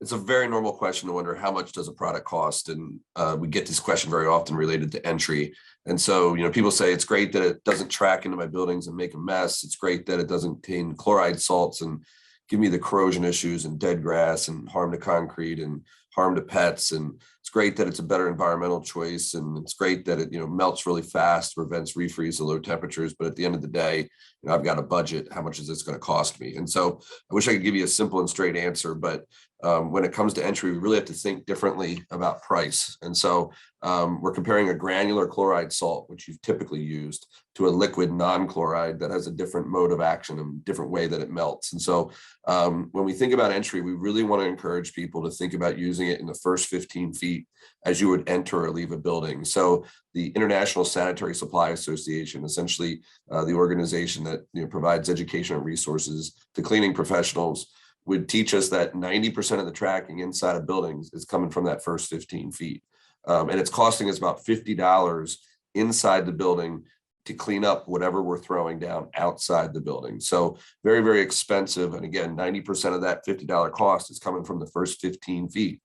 It's a very normal question to wonder how much does a product cost, and we get this question very often related to entry. And so, people say it's great that it doesn't track into my buildings and make a mess. It's great that it doesn't contain chloride salts and give me the corrosion issues and dead grass and harm to concrete and harm to pets. And it's great that it's a better environmental choice, and it's great that it melts really fast, prevents refreeze at low temperatures. But at the end of the day, I've got a budget. How much is this going to cost me? And so I wish I could give you a simple and straight answer, but when it comes to entry, we really have to think differently about price. And so we're comparing a granular chloride salt, which you've typically used, to a liquid non-chloride that has a different mode of action and different way that it melts. And so when we think about entry, we really want to encourage people to think about using it in the first 15 feet as you would enter or leave a building. So the International Sanitary Supply Association, essentially the organization that provides education and resources to cleaning professionals, would teach us that 90% of the tracking inside of buildings is coming from that first 15 feet. And it's costing us about $50 inside the building to clean up whatever we're throwing down outside the building. So very, very expensive. And again, 90% of that $50 cost is coming from the first 15 feet.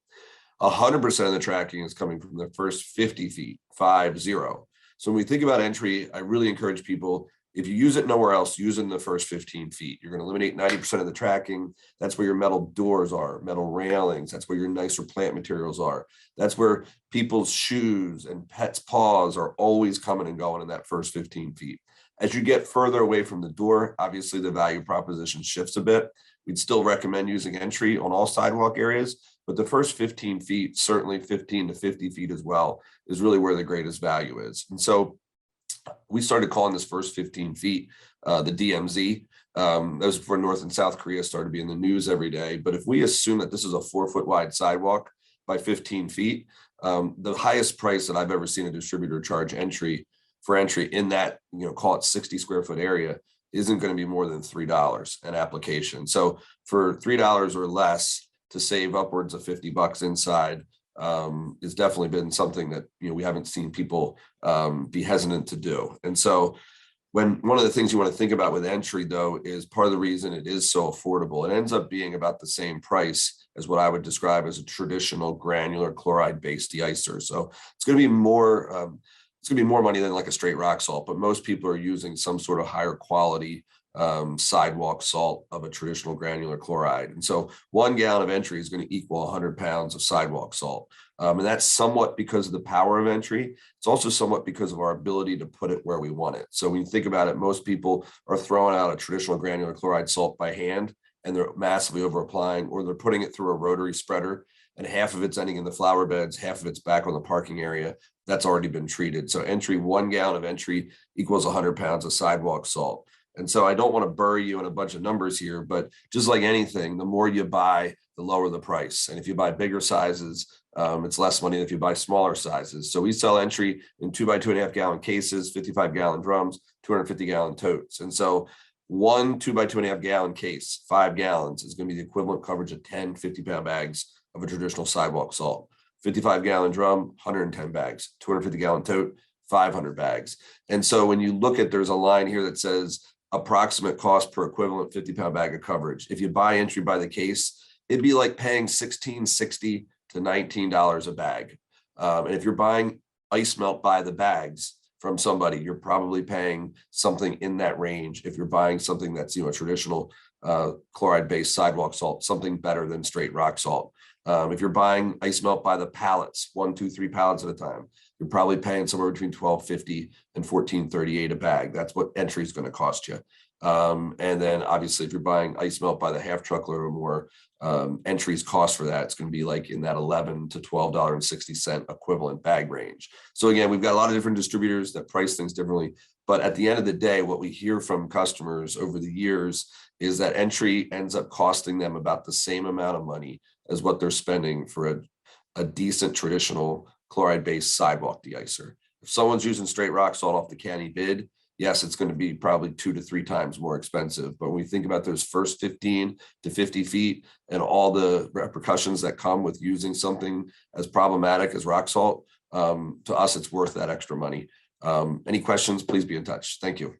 100% of the tracking is coming from the first 50 feet, 50. So when we think about entry, I really encourage people, if you use it nowhere else, use it in the first 15 feet. You're going to eliminate 90% of the tracking. That's where your metal doors are, metal railings. That's where your nicer plant materials are. That's where people's shoes and pets' paws are always coming and going in that first 15 feet. As you get further away from the door, obviously the value proposition shifts a bit. We'd still recommend using entry on all sidewalk areas, but the first 15 feet, certainly 15 to 50 feet as well, is really where the greatest value is. And so we started calling this first 15 feet the DMZ. That was before North and South Korea started being in the news every day. But if we assume that this is a 4-foot wide sidewalk by 15 feet, the highest price that I've ever seen a distributor charge for entry in that, call it 60 square foot area, isn't going to be more than $3 an application. So for $3 or less to save upwards of $50 inside, has definitely been something that we haven't seen people be hesitant to do. And so one of the things you want to think about with entry, though, is part of the reason it is so affordable. It ends up being about the same price as what I would describe as a traditional granular chloride based deicer. So it's going to be more money than like a straight rock salt, but most people are using some sort of higher quality sidewalk salt of a traditional granular chloride. And so 1 gallon of entry is going to equal 100 pounds of sidewalk salt. And that's somewhat because of the power of entry. It's also somewhat because of our ability to put it where we want it. So when you think about it, most people are throwing out a traditional granular chloride salt by hand, and they're massively over applying, or they're putting it through a rotary spreader, and half of it's ending in the flower beds, half of it's back on the parking area. That's already been treated. So 1 gallon of entry equals 100 pounds of sidewalk salt. And so I don't want to bury you in a bunch of numbers here, but just like anything, the more you buy, the lower the price. And if you buy bigger sizes, it's less money than if you buy smaller sizes. So we sell entry in 2 by 2.5 gallon cases, 55 gallon drums, 250 gallon totes. And so one 2 by 2.5 gallon case, 5 gallons, is going to be the equivalent coverage of 10 50-pound bags of a traditional sidewalk salt. 55 gallon drum, 110 bags, 250 gallon tote, 500 bags. And so when you look at, there's a line here that says approximate cost per equivalent 50-pound bag of coverage. If you buy entry by the case, it'd be like paying $16.60 to $19 a bag. And if you're buying ice melt by the bags from somebody, you're probably paying something in that range. If you're buying something that's a traditional chloride-based sidewalk salt, something better than straight rock salt. If you're buying ice melt by the pallets, 1, 2, 3 pallets at a time, you're probably paying somewhere between $12.50 and $14.38 a bag. That's what entry is going to cost you. And then obviously, if you're buying ice melt by the half truckload or more, entry's cost for that, it's going to be like in that $11 to $12.60 equivalent bag range. So again, we've got a lot of different distributors that price things differently. But at the end of the day, what we hear from customers over the years is that entry ends up costing them about the same amount of money as what they're spending for a decent traditional chloride-based sidewalk deicer. If someone's using straight rock salt off the canny bid, yes, it's going to be probably 2 to 3 times more expensive. But when we think about those first 15 to 50 feet and all the repercussions that come with using something as problematic as rock salt, to us, it's worth that extra money. Any questions, please be in touch. Thank you.